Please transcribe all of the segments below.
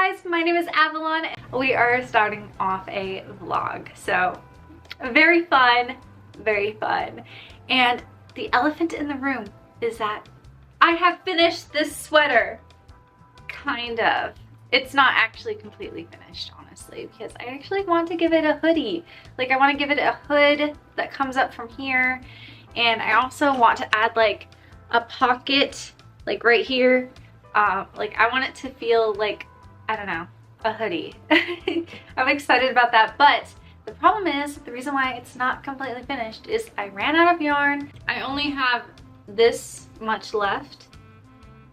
guys, my name is Avalon. We are starting off a vlog, so very fun, very fun. And the elephant in the room is that I have finished this sweater, kind of. It's not actually completely finished, honestly, because I actually want to give it a hoodie. Like, I want to give it a hood that comes up from here, and I also want to add like a pocket, like right here. Like, I want it to feel like, I don't know, a hoodie. I'm excited about that, but the problem is, the reason why it's not completely finished is I ran out of yarn. I only have this much left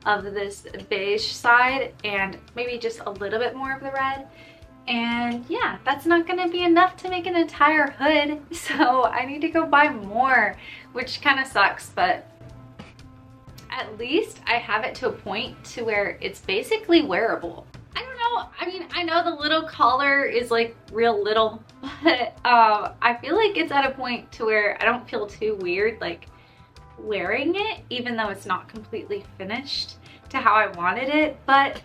of this beige side and maybe just a little bit more of the red. And yeah, that's not gonna be enough to make an entire hood. So I need to go buy more, which kind of sucks, but at least I have it to a point to where it's basically wearable. I don't know, I mean, I know the little collar is like real little, but I feel like it's at a point to where I don't feel too weird like wearing it, even though it's not completely finished to how I wanted it, but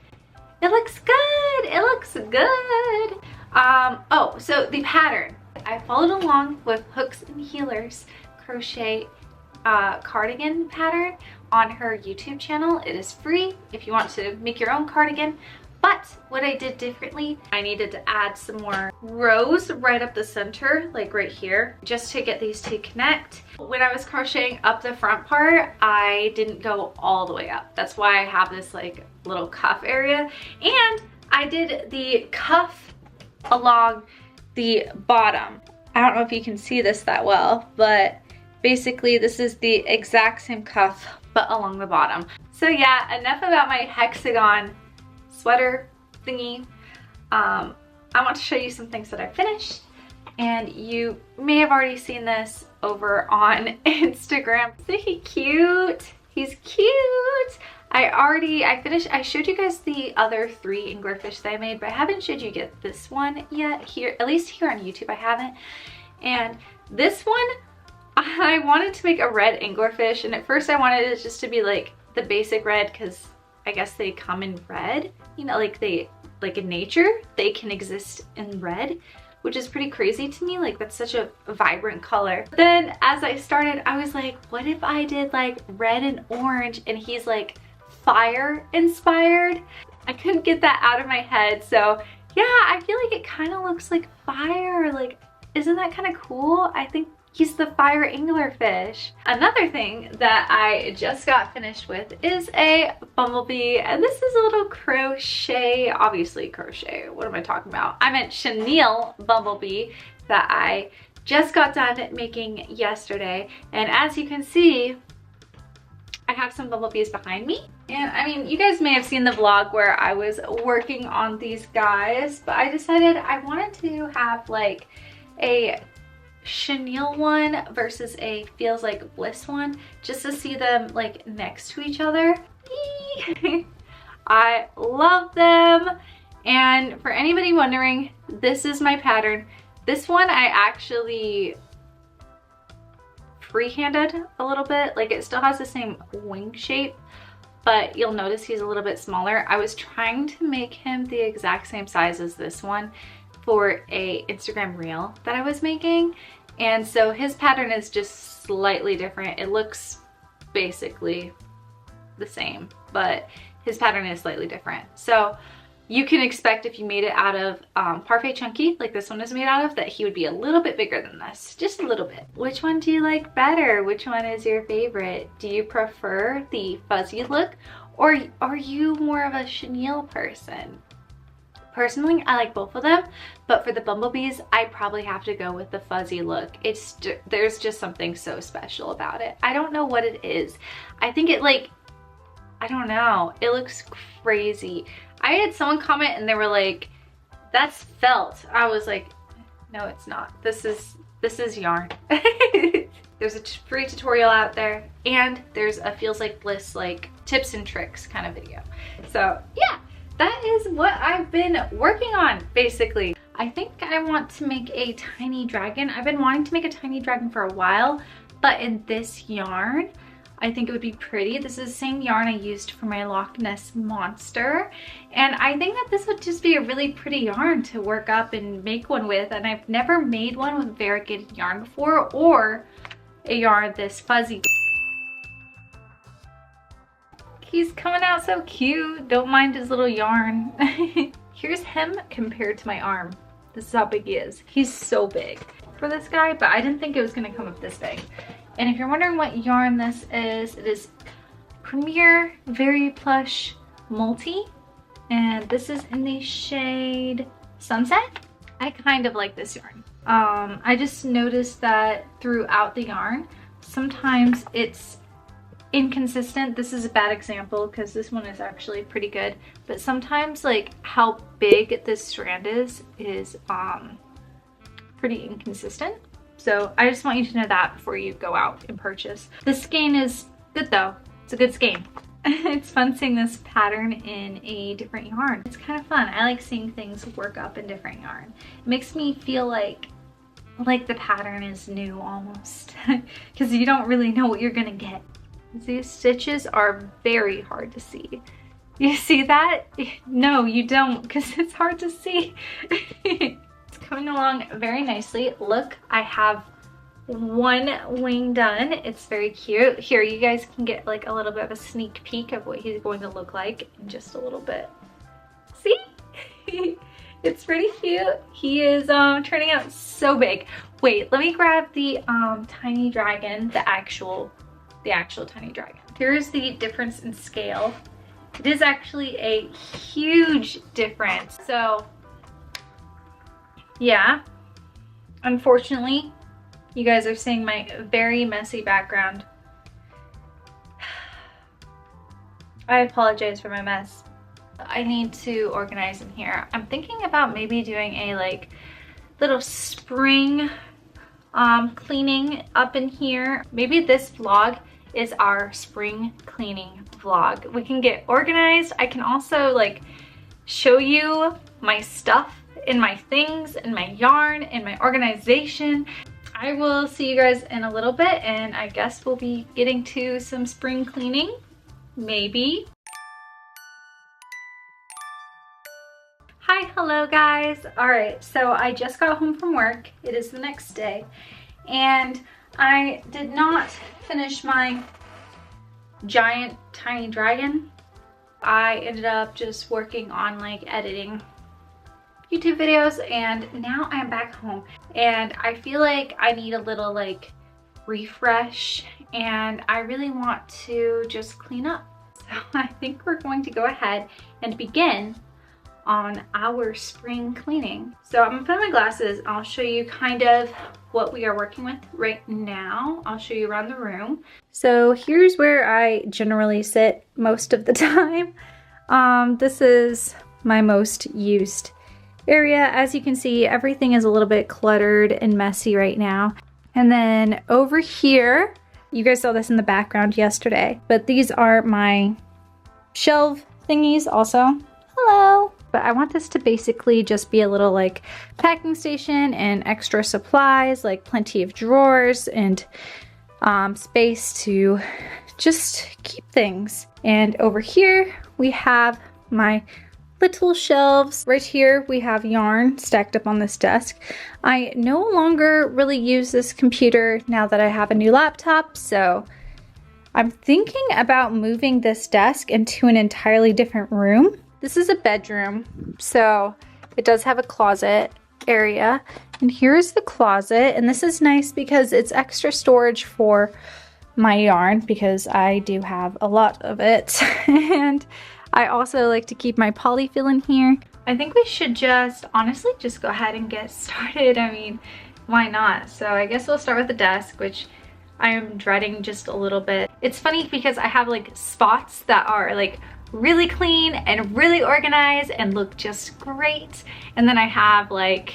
it looks good, it looks good. Oh, so the pattern. I followed along with Hooks and Healers crochet cardigan pattern on her YouTube channel. It is free if you want to make your own cardigan. But what I did differently, I needed to add some more rows right up the center, like right here, just to get these to connect. When I was crocheting up the front part, I didn't go all the way up. That's why I have this like little cuff area. And I did the cuff along the bottom. I don't know if you can see this that well, but basically this is the exact same cuff, but along the bottom. So yeah, enough about my hexagon sweater thingy. I want to show you some things that I finished, and you may have already seen this over on Instagram. Isn't he cute? He's cute. I showed you guys the other 3 anglerfish that I made, but I haven't showed you get this one yet here, at least here on YouTube I haven't. And this one, I wanted to make a red anglerfish, and at first I wanted it just to be like the basic red, because I guess they come in red, you know, like in nature, they can exist in red, which is pretty crazy to me. Like, that's such a vibrant color. But then as I started, I was like, what if I did like red and orange, and he's like fire inspired? I couldn't get that out of my head. So yeah, I feel like it kind of looks like fire. Like, isn't that kind of cool? I think he's the fire anglerfish. Another thing that I just got finished with is a bumblebee, and this is a little crochet, obviously crochet, what am I talking about? I meant chenille bumblebee that I just got done making yesterday. And as you can see, I have some bumblebees behind me. And I mean, you guys may have seen the vlog where I was working on these guys, but I decided I wanted to have like a chenille one versus a feels like bliss one, just to see them like next to each other. I love them. And for anybody wondering, this is my pattern. This one I actually freehanded a little bit. Like, it still has the same wing shape, but you'll notice he's a little bit smaller. I was trying to make him the exact same size as this one for a Instagram reel that I was making, and so his pattern is just slightly different. It looks basically the same, but his pattern is slightly different. So you can expect, if you made it out of Parfait Chunky, like this one is made out of, that he would be a little bit bigger than this, just a little bit. Which one do you like better? Which one is your favorite? Do you prefer the fuzzy look, or are you more of a chenille person? Personally, I like both of them, but for the bumblebees, I probably have to go with the fuzzy look. There's just something so special about it. I don't know what it is. I think it, like, I don't know. It looks crazy. I had someone comment and they were like, that's felt. I was like, no, it's not. This is yarn. There's a free tutorial out there, and there's a Feels Like Bliss like tips and tricks kind of video. So yeah, that is what I've been working on basically. I think I want to make a tiny dragon. I've been wanting to make a tiny dragon for a while, but in this yarn, I think it would be pretty. This is the same yarn I used for my Loch Ness Monster. And I think that this would just be a really pretty yarn to work up and make one with. And I've never made one with variegated yarn before, or a yarn this fuzzy. He's coming out so cute. Don't mind his little yarn. Here's him compared to my arm. This is how big he is. He's so big for this guy, but I didn't think it was gonna come up this big. And if you're wondering what yarn this is, it is Premier Very Plush Multi. And this is in the shade Sunset. I kind of like this yarn. I just noticed that throughout the yarn, sometimes it's inconsistent. This is a bad example because this one is actually pretty good, but sometimes like how big this strand is pretty inconsistent. So I just want you to know that before you go out and purchase. This skein is good though. It's a good skein. It's fun seeing this pattern in a different yarn. It's kind of fun. I like seeing things work up in different yarn. It makes me feel like the pattern is new almost, because you don't really know what you're gonna get. These stitches are very hard to see. You see that? No, you don't, because it's hard to see. It's coming along very nicely. Look, I have one wing done. It's very cute. Here, you guys can get like a little bit of a sneak peek of what he's going to look like in just a little bit. See? It's pretty cute. He is turning out so big. Wait, let me grab the tiny dragon, the actual tiny dragon. Here's the difference in scale. It is actually a huge difference. So yeah, unfortunately, you guys are seeing my very messy background. I apologize for my mess. I need to organize in here. I'm thinking about maybe doing a like little spring cleaning up in here. Maybe this vlog is our spring cleaning vlog. We can get organized. I can also like show you my stuff and my things and my yarn and my organization. I will see you guys in a little bit, and I guess we'll be getting to some spring cleaning, maybe. Hi, hello guys. All right, so I just got home from work. It is the next day, and I did not finish my giant tiny dragon. I ended up just working on like editing YouTube videos, and now I'm back home and I feel like I need a little like refresh, and I really want to just clean up. So I think we're going to go ahead and begin on our spring cleaning. So I'm gonna put on my glasses. I'll show you kind of what we are working with right now. I'll show you around the room. So here's where I generally sit most of the time. This is my most used area. As you can see, everything is a little bit cluttered and messy right now. And then over here, you guys saw this in the background yesterday, but these are my shelf thingies also. Hello. But I want this to basically just be a little like packing station and extra supplies, like plenty of drawers and space to just keep things. And over here we have my little shelves. Right here we have yarn stacked up on this desk. I no longer really use this computer now that I have a new laptop, so I'm thinking about moving this desk into an entirely different room. This is a bedroom, so it does have a closet area, and here's the closet, and this is nice because it's extra storage for my yarn because I do have a lot of it. And I also like to keep my polyfill in here. I think we should just honestly just go ahead and get started. I mean, why not? So I guess we'll start with the desk, which I am dreading just a little bit. It's funny because I have like spots that are like really clean and really organized and look just great, and then I have like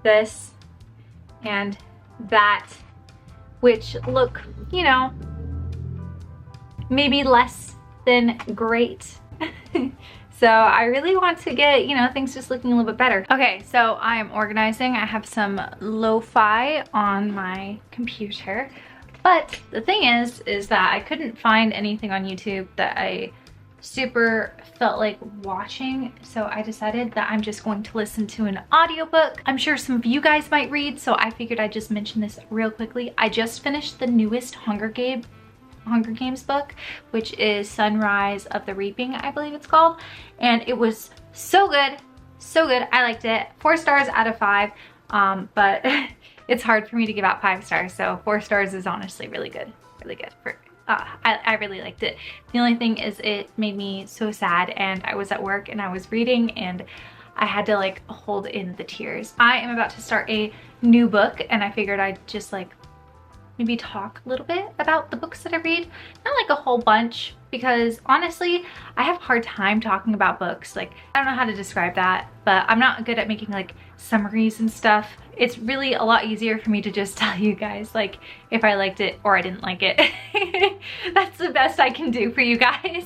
this and that, which look, you know, maybe less than great. So I really want to get, you know, things just looking a little bit better. Okay, so I am organizing. I have some lo-fi on my computer. But the thing is that I couldn't find anything on YouTube that I super felt like watching, so I decided that I'm just going to listen to an audiobook. I'm sure some of you guys might read, so I figured I'd just mention this real quickly. I just finished the newest Hunger Games book, which is Sunrise of the Reaping, I believe it's called, and it was so good, so good. I liked it. 4 stars out of 5, but it's hard for me to give out 5 stars, so 4 stars is honestly really good, really good. I really liked it. The only thing is it made me so sad, and I was at work and I was reading and I had to like hold in the tears. I am about to start a new book, and I figured I'd just like maybe talk a little bit about the books that I read. Not like a whole bunch, because honestly, I have a hard time talking about books. Like, I don't know how to describe that, but I'm not good at making like summaries and stuff. It's really a lot easier for me to just tell you guys like if I liked it or I didn't like it. That's the best I can do for you guys.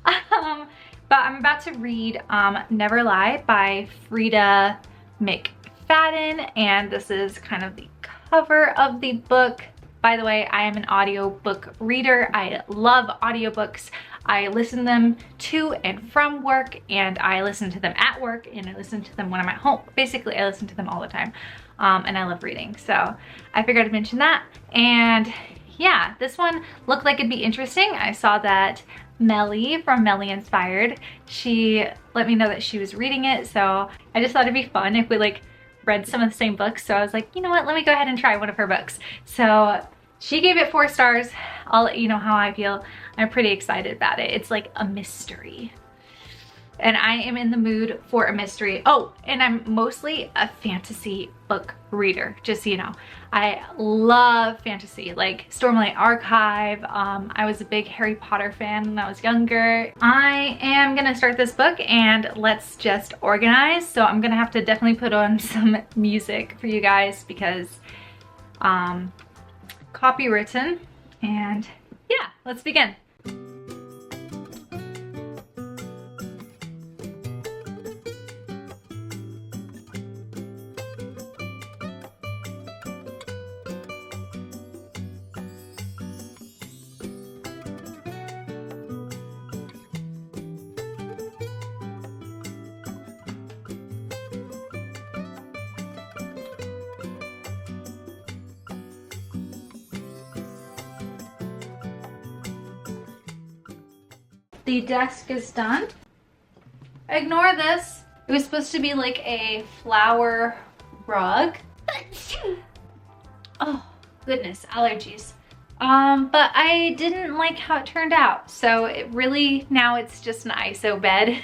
But I'm about to read Never Lie by Frida McFadden, and this is kind of the cover of the book. By the way, I am an audiobook reader. I love audiobooks. I listen them to and from work, and I listen to them at work, and I listen to them when I'm at home. Basically, I listen to them all the time, and I love reading. So I figured I'd mention that. And yeah, this one looked like it'd be interesting. I saw that Melly from Melly Inspired, she let me know that she was reading it, so I just thought it'd be fun if we like read some of the same books. So I was like, you know what, let me go ahead and try one of her books. So she gave it 4 stars. I'll let you know how I feel. I'm pretty excited about it. It's like a mystery, and I am in the mood for a mystery. Oh, and I'm mostly a fantasy book reader, just so you know. I love fantasy, like Stormlight Archive. I was a big Harry Potter fan when I was younger. I am gonna start this book, and let's just organize. So I'm gonna have to definitely put on some music for you guys, because copywritten, and yeah, let's begin. The desk is done. Ignore this. It was supposed to be like a flower rug. Oh, goodness, allergies. But I didn't like how it turned out. So it really, now it's just an ISO bed.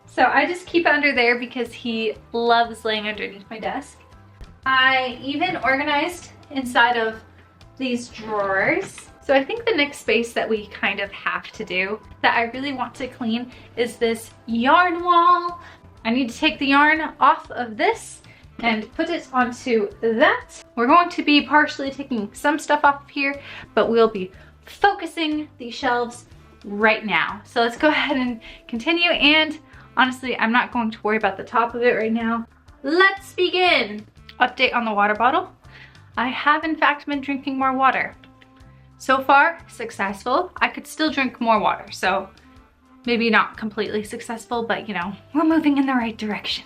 So I just keep it under there because he loves laying underneath my desk. I even organized inside of these drawers. So I think the next space that we kind of have to do that I really want to clean is this yarn wall. I need to take the yarn off of this and put it onto that. We're going to be partially taking some stuff off of here, but we'll be focusing these shelves right now. So let's go ahead and continue. And honestly, I'm not going to worry about the top of it right now. Let's begin. Update on the water bottle. I have in fact been drinking more water. So far, successful. I could still drink more water, so maybe not completely successful, but you know, we're moving in the right direction.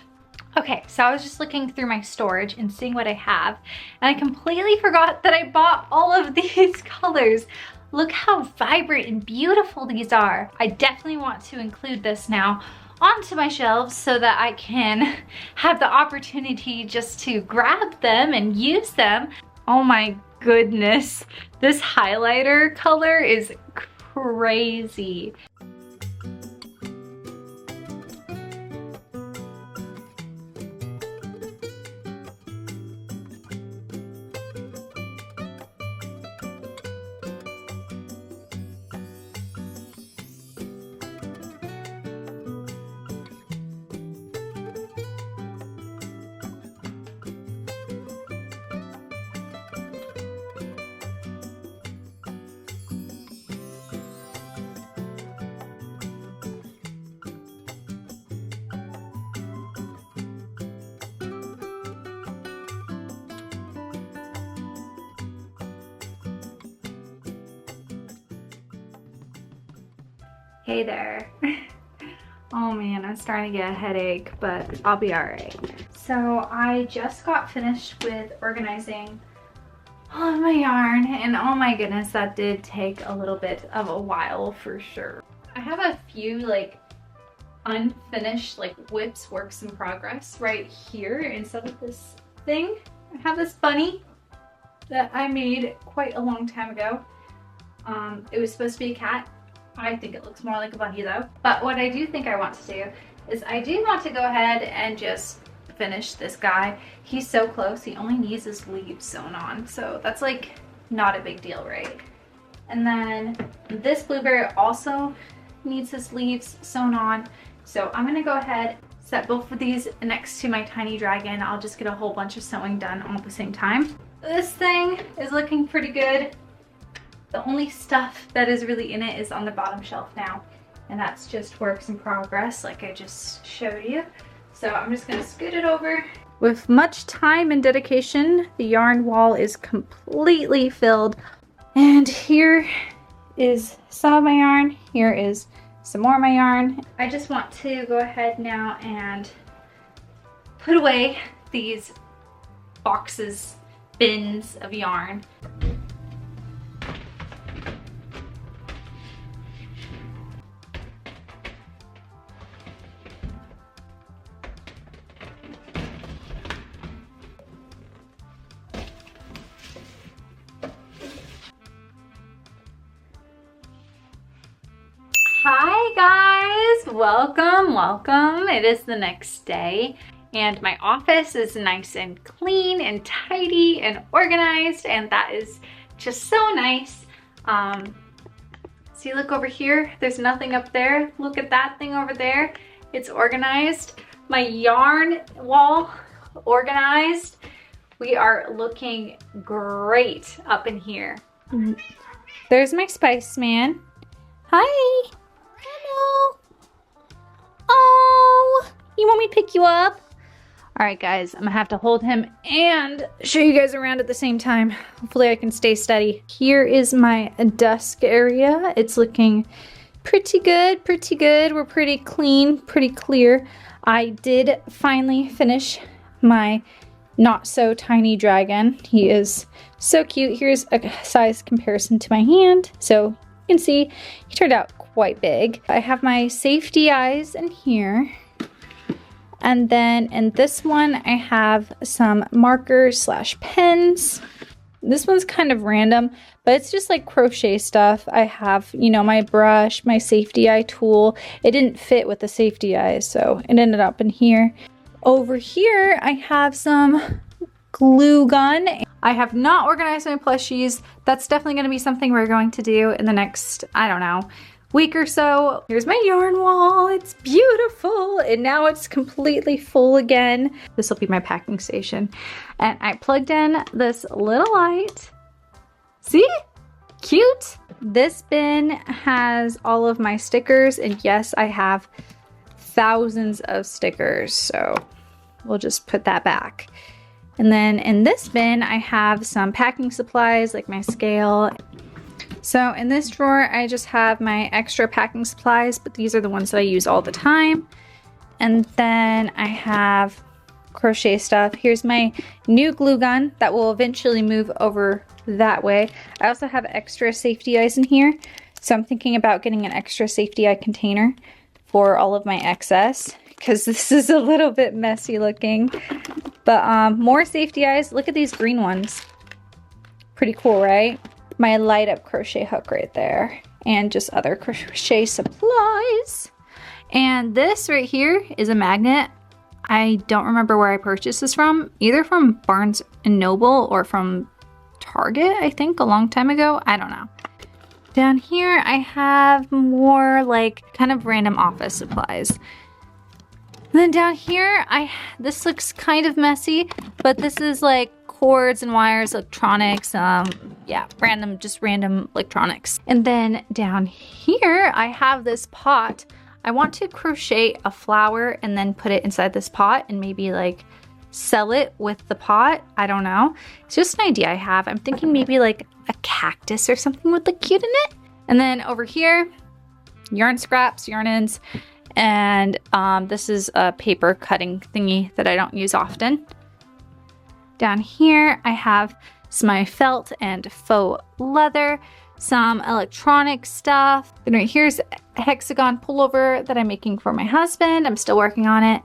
Okay, so I was just looking through my storage and seeing what I have, and I completely forgot that I bought all of these colors. Look how vibrant and beautiful these are. I definitely want to include this now onto my shelves so that I can have the opportunity just to grab them and use them. Oh my goodness, this highlighter color is crazy. Hey there. Oh man, I'm starting to get a headache, but I'll be all right. So I just got finished with organizing all of my yarn, and oh my goodness, that did take a little bit of a while for sure. I have a few like unfinished like whips works in progress right here instead of this thing. I have this bunny that I made quite a long time ago. It was supposed to be a cat. I think it looks more like a bunny though. But what I do think I want to do is I do want to go ahead and just finish this guy. He's so close, he only needs his leaves sewn on. So that's like not a big deal, right? And then this blueberry also needs his leaves sewn on. So I'm gonna go ahead, set both of these next to my tiny dragon. I'll just get a whole bunch of sewing done all at the same time. This thing is looking pretty good. The only stuff that is really in it is on the bottom shelf now, and that's just works in progress like I just showed you. So I'm just gonna scoot it over. With much time and dedication, the yarn wall is completely filled. And here is some of my yarn. Here is some more of my yarn. I just want to go ahead now and put away these boxes, bins of yarn. Hi guys, welcome. It is the next day and my office is nice and clean and tidy and organized, and that is just so nice. See, look over here, there's nothing up there. Look at that thing over there, it's organized. My yarn wall organized. We are looking great up in here. There's my Spice Man. Hi. Hello. Oh, you want me to pick you up? All right, guys, I'm gonna have to hold him and show you guys around at the same time. Hopefully I can stay steady. Here is my desk area. It's looking pretty good. We're pretty clean, pretty clear. I did finally finish my not so tiny dragon. He is so cute. Here's a size comparison to my hand. So you can see he turned out quite big. I have my safety eyes in here. And then in this one, I have some markers / pens. This one's kind of random, but it's just like crochet stuff. I have, you know, my brush, my safety eye tool. It didn't fit with the safety eyes, so it ended up in here. Over here, I have some glue gun. I have not organized my plushies. That's definitely going to be something we're going to do in the next, I don't know, week or so. Here's my yarn wall. It's beautiful. And now it's completely full again. This will be my packing station. And I plugged in this little light. See? Cute. This bin has all of my stickers. And yes, I have thousands of stickers. So we'll just put that back. And then in this bin, I have some packing supplies like my scale. So in this drawer, I just have my extra packing supplies, but these are the ones that I use all the time. And then I have crochet stuff. Here's my new glue gun that will eventually move over that way. I also have extra safety eyes in here. So I'm thinking about getting an extra safety eye container for all of my excess, because this is a little bit messy looking. But more safety eyes. Look at these green ones. Pretty cool, right? My light up crochet hook right there, and just other crochet supplies. And this right here is a magnet. I don't remember where I purchased this from, either from Barnes & Noble or from Target, I think, a long time ago. I don't know. Down here I have more like kind of random office supplies. And then down here, this looks kind of messy, but this is like cords and wires, electronics, yeah, just random electronics. And then down here, I have this pot. I want to crochet a flower and then put it inside this pot and maybe like sell it with the pot. I don't know. It's just an idea I have. I'm thinking maybe like a cactus or something would look cute in it. And then over here, yarn scraps, yarn ends, and this is a paper cutting thingy that I don't use often. Down here I have some my felt and faux leather, some electronic stuff. Then right here's a Hexagon pullover that I'm making for my husband. I'm still working on it.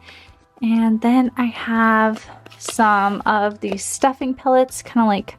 And then I have some of these stuffing pellets, kind of like,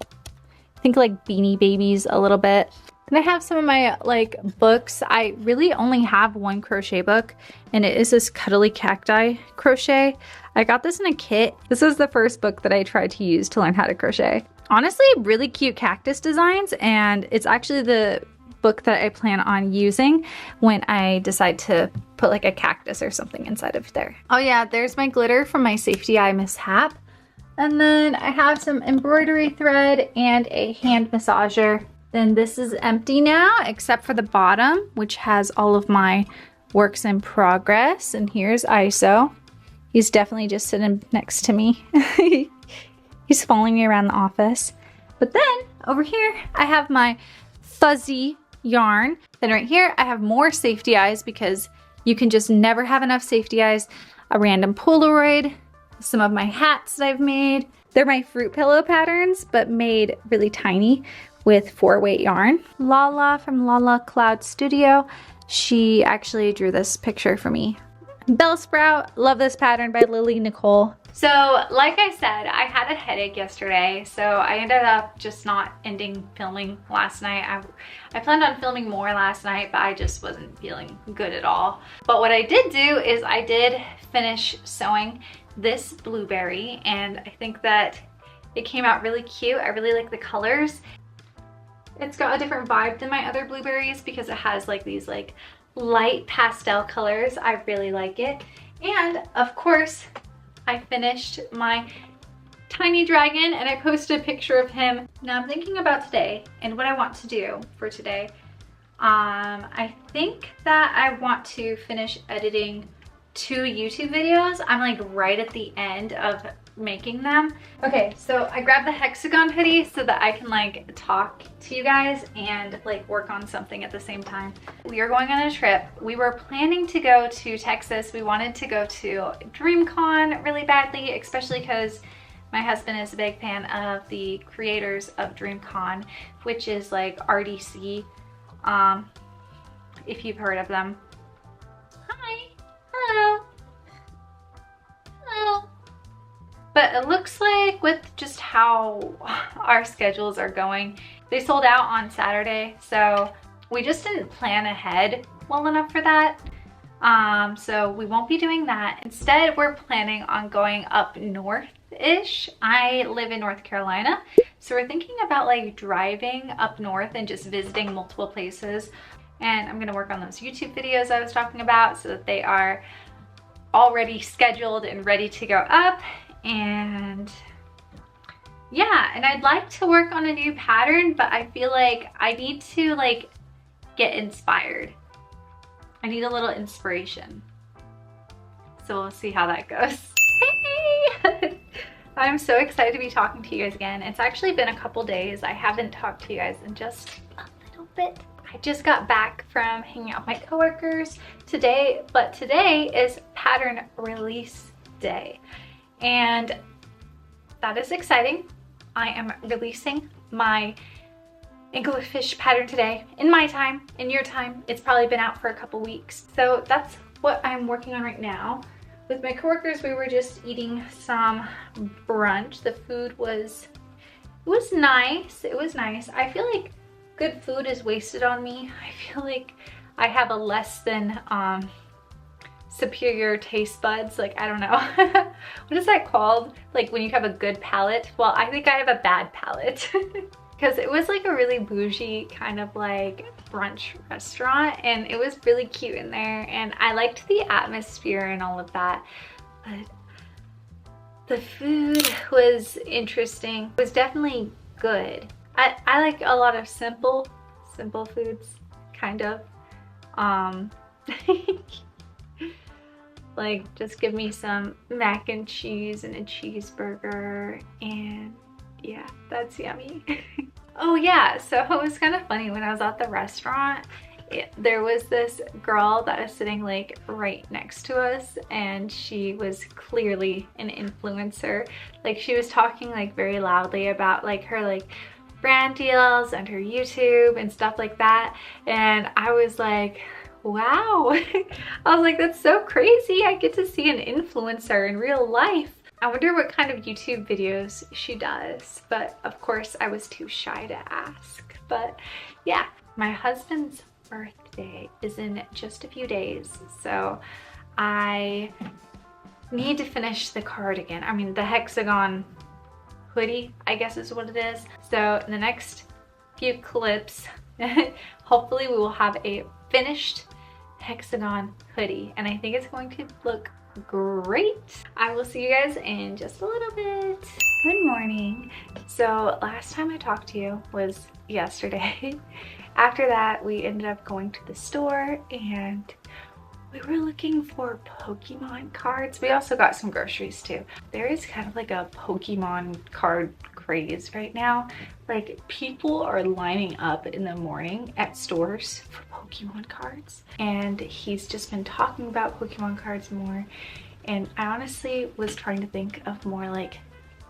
think like Beanie Babies a little bit. Then I have some of my like books. I really only have one crochet book, and it is this Cuddly Cacti crochet. I got this in a kit. This was the first book that I tried to use to learn how to crochet. Honestly, really cute cactus designs, and it's actually the book that I plan on using when I decide to put like a cactus or something inside of there. Oh yeah, there's my glitter from my safety eye mishap. And then I have some embroidery thread and a hand massager. Then this is empty now, except for the bottom, which has all of my works in progress. And here's ISO. He's definitely just sitting next to me. He's following me around the office. But then over here, I have my fuzzy yarn. Then right here, I have more safety eyes because you can just never have enough safety eyes. A random Polaroid, some of my hats that I've made. They're my fruit pillow patterns, but made really tiny with 4-weight yarn. Lala from Lala Cloud Studio. She actually drew this picture for me. Bellsprout, love this pattern by Lily Nicole. So like I said, I had a headache yesterday, so I ended up just not ending filming last night. I planned on filming more last night, but I just wasn't feeling good at all. But what I did do is I did finish sewing this blueberry, and I think that it came out really cute. I really like the colors. It's got a different vibe than my other blueberries because it has like these like light pastel colors. I really like it. And of course, I finished my tiny dragon and I posted a picture of him. Now I'm thinking about today and what I want to do for today. I think that I want to finish editing 2 YouTube videos. I'm like right at the end of making them. Okay, so I grabbed the Hexagon hoodie so that I can like talk to you guys and like work on something at the same time. We are going on a trip. We were planning to go to Texas. We wanted to go to DreamCon really badly, especially because my husband is a big fan of the creators of DreamCon, which is like RDC, if you've heard of them. Hi, hello, hello. But it looks like with just how our schedules are going, they sold out on Saturday, so we just didn't plan ahead well enough for that. So we won't be doing that. Instead, we're planning on going up north-ish. I live in North Carolina, so we're thinking about like driving up north and just visiting multiple places. And I'm gonna work on those YouTube videos I was talking about so that they are already scheduled and ready to go up. And yeah, and I'd like to work on a new pattern, but I feel like I need to like get inspired. I need a little inspiration. So we'll see how that goes. Hey! I'm so excited to be talking to you guys again. It's actually been a couple days. I haven't talked to you guys in just a little bit. I just got back from hanging out with my coworkers today, but today is pattern release day. And that is exciting. I am releasing my Anglerfish pattern today in my time, in your time. It's probably been out for a couple weeks. So that's what I'm working on right now. With my coworkers, we were just eating some brunch. The food was, it was nice. It was nice. I feel like good food is wasted on me. I feel like I have a less than superior taste buds. Like, I don't know. What is that called? Like when you have a good palate? Well, I think I have a bad palate. Because it was like a really bougie kind of like brunch restaurant, and it was really cute in there, and I liked the atmosphere and all of that, but the food was interesting. It was definitely good. I like a lot of simple foods, kind of. Like just give me some mac and cheese and a cheeseburger, and yeah, that's yummy. Oh yeah, so it was kind of funny when I was at the restaurant There was this girl that was sitting like right next to us, and she was clearly an influencer. Like she was talking like very loudly about like her like brand deals and her YouTube and stuff like that, and I was like, wow. I was like, that's so crazy. I get to see an influencer in real life. I wonder what kind of YouTube videos she does, but of course I was too shy to ask. But yeah, my husband's birthday is in just a few days, so I need to finish the cardigan. I mean, the Hexagon hoodie, I guess is what it is. So in the next few clips, hopefully we will have a finished Hexagon hoodie, and I think it's going to look great. I will see you guys in just a little bit. Good morning. So last time I talked to you was yesterday. After that, we ended up going to the store and we were looking for Pokemon cards. We also got some groceries too. There is kind of like a Pokemon card craze right now. Like people are lining up in the morning at stores for Pokemon cards, and he's just been talking about Pokemon cards more, and I honestly was trying to think of more like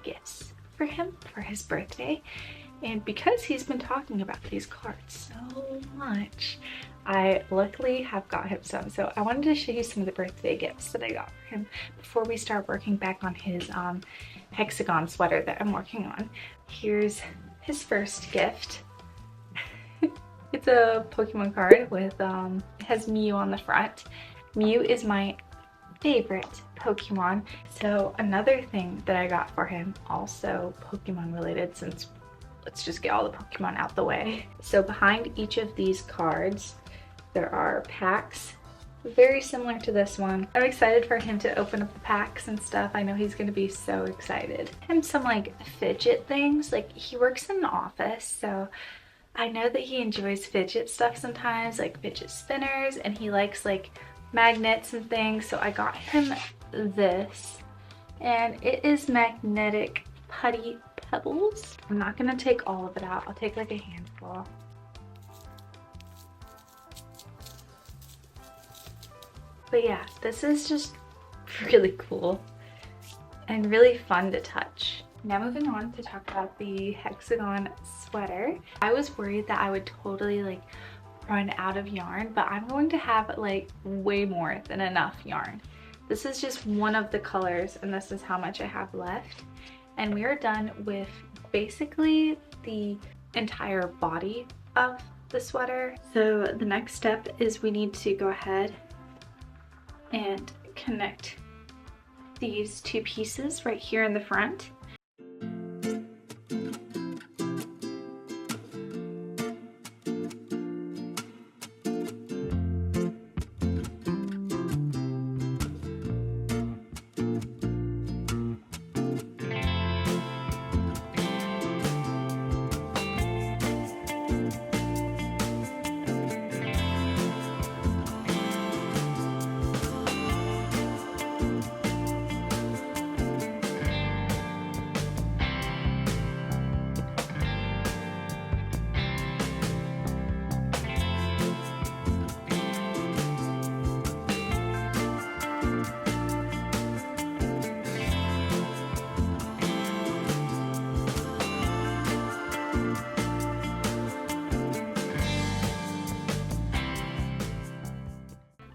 gifts for him for his birthday. And because he's been talking about these cards so much, I luckily have got him some. So I wanted to show you some of the birthday gifts that I got for him before we start working back on his Hexagon sweater that I'm working on. Here's his first gift. It's a Pokemon card with, it has Mew on the front. Mew is my favorite Pokemon. So another thing that I got for him, also Pokemon related, since let's just get all the Pokemon out the way. So behind each of these cards, there are packs, very similar to this one. I'm excited for him to open up the packs and stuff. I know he's gonna be so excited. And some like fidget things, like he works in an office, so I know that he enjoys fidget stuff sometimes, like fidget spinners, and he likes like magnets and things. So I got him this, and it is magnetic putty pebbles. I'm not gonna take all of it out. I'll take like a handful. But yeah, this is just really cool and really fun to touch. Now moving on to talk about the Hexagon sweater. I was worried that I would totally like run out of yarn, but I'm going to have like way more than enough yarn. This is just one of the colors, and this is how much I have left. And we are done with basically the entire body of the sweater. So the next step is we need to go ahead and connect these two pieces right here in the front.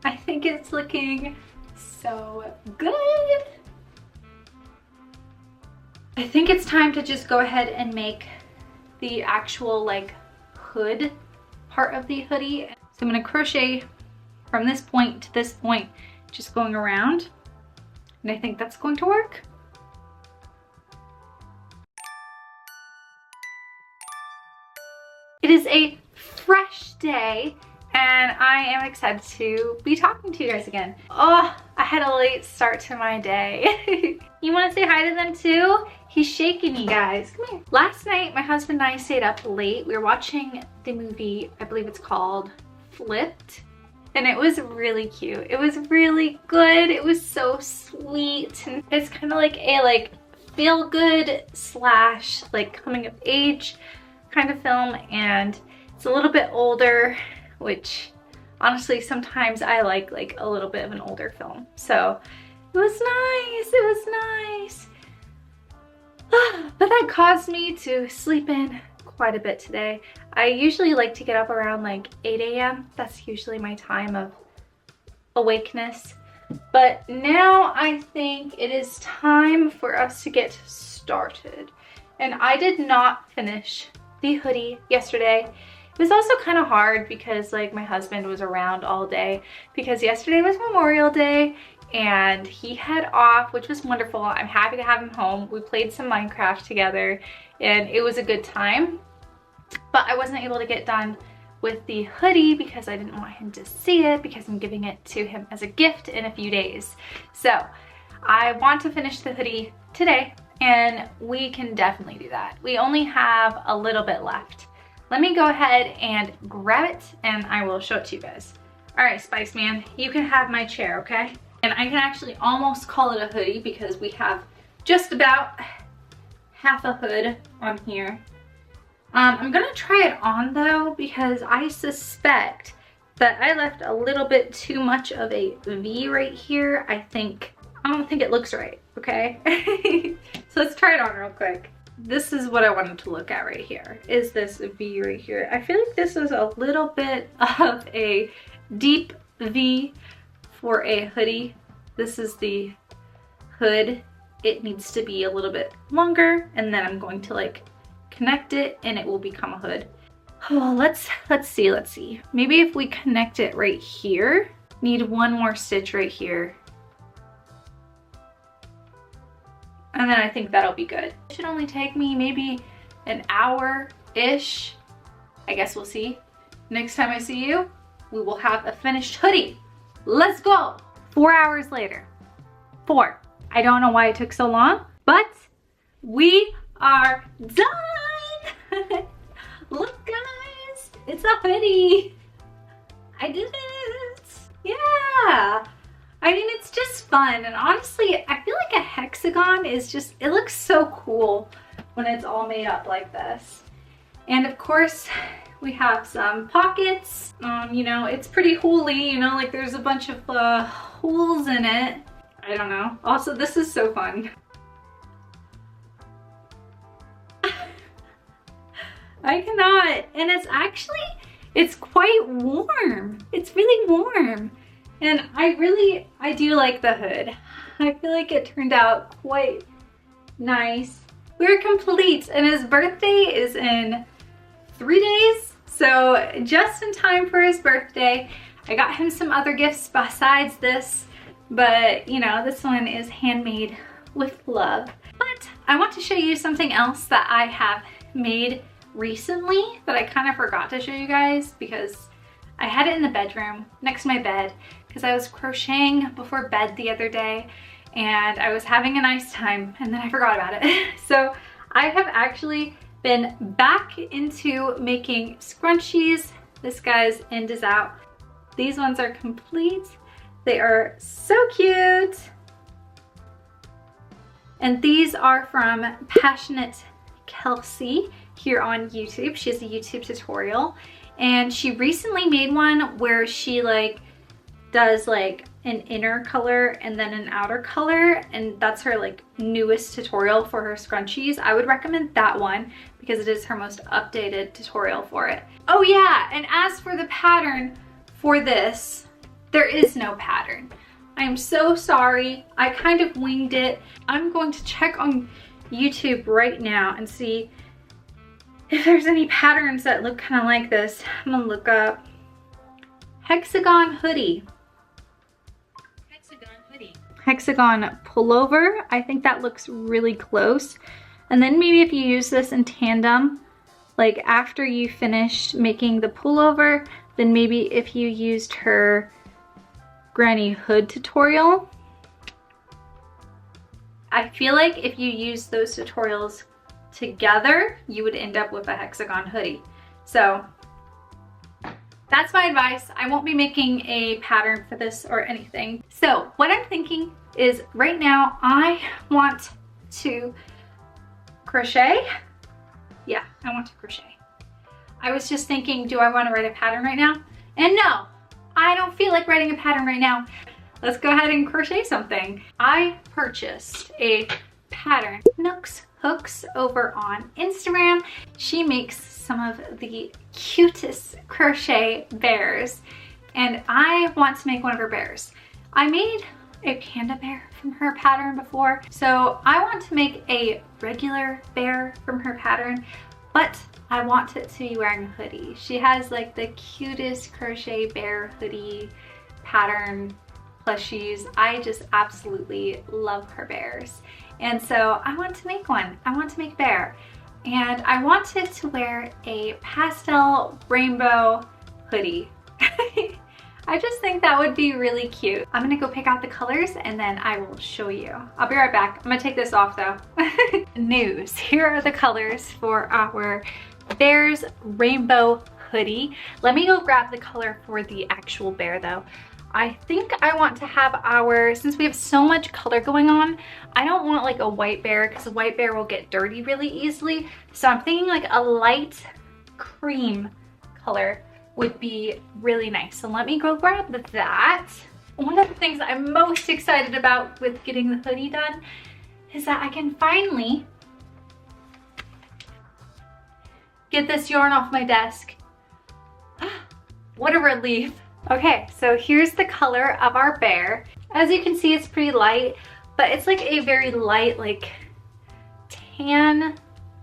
I think it's looking so good. I think it's time to just go ahead and make the actual like hood part of the hoodie. So I'm gonna crochet from this point to this point, just going around. And I think that's going to work. It is a fresh day, and I am excited to be talking to you guys again. Oh, I had a late start to my day. You want to say hi to them too? He's shaking, you guys. Come here. Last night, my husband and I stayed up late. We were watching the movie, I believe it's called Flipped, and it was really cute. It was really good. It was so sweet, and it's kind of like a feel good / like coming of age kind of film, and it's a little bit older, which honestly sometimes I like a little bit of an older film. So it was nice, it was nice. But that caused me to sleep in quite a bit today. I usually like to get up around like 8 a.m. That's usually my time of awakeness. But now I think it is time for us to get started. And I did not finish the hoodie yesterday. It was also kind of hard because like my husband was around all day because yesterday was Memorial Day and he had off, which was wonderful. I'm happy to have him home. We played some Minecraft together and it was a good time. But I wasn't able to get done with the hoodie because I didn't want him to see it because I'm giving it to him as a gift in a few days. So I want to finish the hoodie today and we can definitely do that. We only have a little bit left. Let me go ahead and grab it and I will show it to you guys. All right, Spice Man, you can have my chair, okay? And I can actually almost call it a hoodie because we have just about half a hood on here. I'm gonna try it on though because I suspect that I left a little bit too much of a V right here. I don't think it looks right, okay? So let's try it on real quick. This is what I wanted to look at right here, is this V right here. I feel like this is a little bit of a deep V for a hoodie. This is the hood. It needs to be a little bit longer and then I'm going to like connect it and it will become a hood. Oh, let's see. Maybe if we connect it right here, need one more stitch right here. And then I think that'll be good. It should only take me maybe an hour-ish. I guess we'll see. Next time I see you, we will have a finished hoodie. Let's go. 4 hours later. 4. I don't know why it took so long, but we are done. Look guys, it's a hoodie. I did it. Yeah. I mean, it's just fun. And honestly, I feel like a hexagon is just, it looks so cool when it's all made up like this. And of course, we have some pockets. You know, it's pretty holy, you know, like there's a bunch of holes in it. I don't know. Also, this is so fun. I cannot. And it's quite warm. It's really warm. And I do like the hood. I feel like it turned out quite nice. We're complete and his birthday is in 3 days. So just in time for his birthday. I got him some other gifts besides this, but you know, this one is handmade with love. But I want to show you something else that I have made recently that I kind of forgot to show you guys because I had it in the bedroom next to my bed because I was crocheting before bed the other day and I was having a nice time and then I forgot about it. So I have actually been back into making scrunchies. This guy's end is out. These ones are complete. They are so cute. And these are from Passionate Kelsey here on YouTube. She has a YouTube tutorial and she recently made one where she like does like an inner color and then an outer color, and that's her like newest tutorial for her scrunchies. I would recommend that one because it is her most updated tutorial for it. Oh yeah, and as for the pattern for this, there is no pattern. I am so sorry. I kind of winged it. I'm going to check on YouTube right now and see if there's any patterns that look kind of like this. I'm gonna look up Hexagon hoodie. Hexagon pullover. I think that looks really close. And then maybe if you use this in tandem, like after you finished making the pullover, then maybe if you used her granny hood tutorial. I feel like if you use those tutorials together, you would end up with a hexagon hoodie. So that's my advice. I won't be making a pattern for this or anything. So what I'm thinking is right now I want to crochet. Yeah, I want to crochet. I was just thinking, do I want to write a pattern right now? And no, I don't feel like writing a pattern right now. Let's go ahead and crochet something. I purchased a pattern, Nooks Hooks, over on Instagram. She makes some of the cutest crochet bears, and I want to make one of her bears. I made a panda bear from her pattern before, so I want to make a regular bear from her pattern, but I want it to be wearing a hoodie. She has like the cutest crochet bear hoodie pattern plushies. I just absolutely love her bears. And so I want to make one. I want to make a bear. And I wanted to wear a pastel rainbow hoodie. I just think that would be really cute. I'm gonna go pick out the colors and then I will show you. I'll be right back. I'm gonna take this off though. News. Here are the colors for our bear's rainbow hoodie. Let me go grab the color for the actual bear though. I think I want to have our, since we have so much color going on, I don't want like a white bear because a white bear will get dirty really easily. So I'm thinking like a light cream color would be really nice. So let me go grab that. One of the things I'm most excited about with getting the hoodie done is that I can finally get this yarn off my desk. What a relief. Okay, so here's the color of our bear. As you can see, it's pretty light, but it's like a very light, like tan,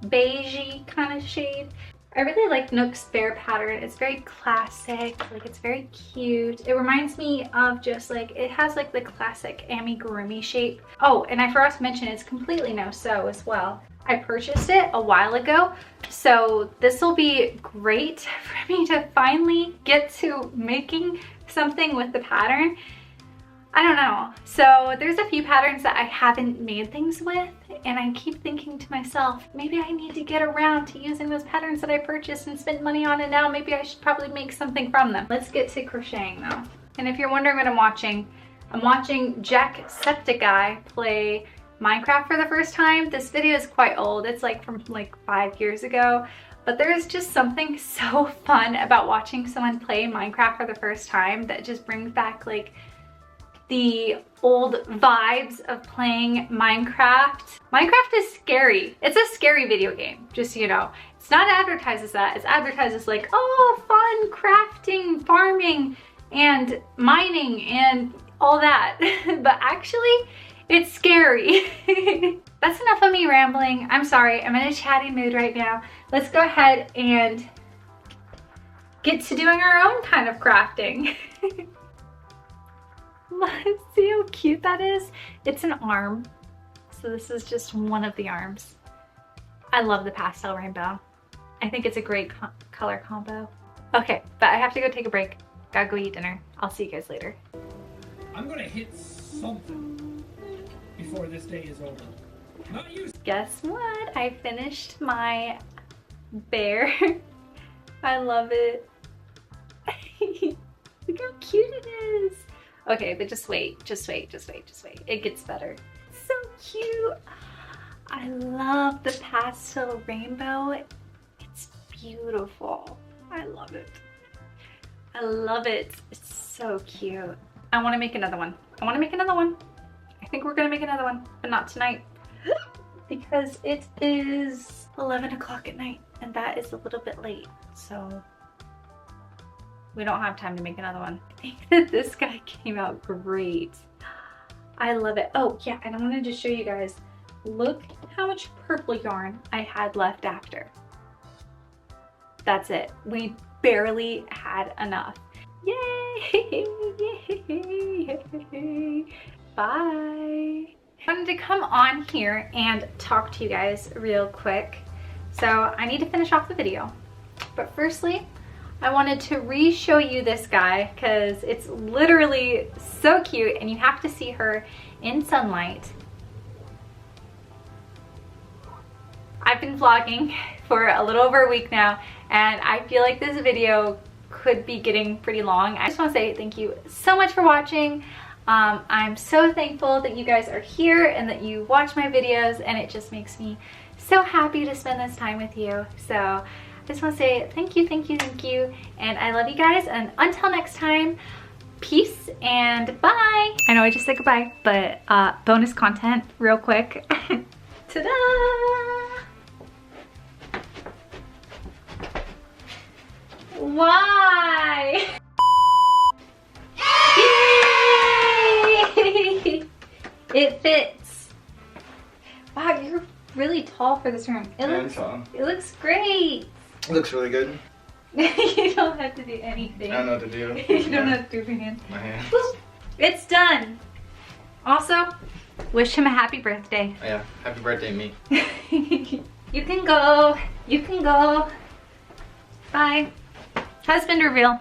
beigey kind of shade. I really like Nook's bear pattern. It's very classic, like it's very cute. It reminds me of just like, it has like the classic amigurumi shape. Oh, and I forgot to mention it's completely no sew as well. I purchased it a while ago, so this will be great for me to finally get to making something with the pattern. I don't know. So there's a few patterns that I haven't made things with, and I keep thinking to myself, maybe I need to get around to using those patterns that I purchased and spent money on, and now maybe I should probably make something from them. Let's get to crocheting though. And if you're wondering what I'm watching Jacksepticeye play Minecraft for the first time. This video is quite old. It's like from like 5 years ago, but there's just something so fun about watching someone play Minecraft for the first time that just brings back like the old vibes of playing Minecraft. Minecraft is scary. It's a scary video game, just so you know. It's not advertised as that. It's advertised as like, oh, fun crafting, farming, and mining, and all that. But actually, it's scary. That's enough of me rambling. I'm sorry, I'm in a chatty mood right now. Let's go ahead and get to doing our own kind of crafting. Let's see how cute that is. It's an arm. So this is just one of the arms. I love the pastel rainbow. I think it's a great color combo. Okay, but I have to go take a break. Gotta go eat dinner. I'll see you guys later. I'm gonna hit something before this day is over. Not you. Guess what? I finished my bear. I love it. Look how cute it is. Okay, but just wait, just wait, just wait, just wait. It gets better. So cute. I love the pastel rainbow. It's beautiful. I love it. I love it. It's so cute. I want to make another one. I want to make another one. I think we're gonna make another one, but not tonight because it is 11 o'clock at night and that is a little bit late, so we don't have time to make another one. I think that this guy came out great. I love it. Oh yeah, and I wanted to show you guys, look how much purple yarn I had left after. That's it. We barely had enough. Yay! Yay! Bye. I wanted to come on here and talk to you guys real quick. So I need to finish off the video. But firstly, I wanted to re-show you this guy because it's literally so cute and you have to see her in sunlight. I've been vlogging for a little over a week now and I feel like this video could be getting pretty long. I just want to say thank you so much for watching. I'm so thankful that you guys are here and that you watch my videos, and it just makes me so happy to spend this time with you. So just want to say thank you, thank you, thank you. And I love you guys. And until next time, peace and bye. I know I just said goodbye, but bonus content real quick. Ta-da! Why? Yay! It fits. Wow, you're really tall for this room. It looks great. It looks really good. You don't have to do anything. I don't know what to do. You don't have to do anything. My hands. It's done. Also, wish him a happy birthday. Oh, yeah, happy birthday, me. You can go. You can go. Bye. Husband reveal.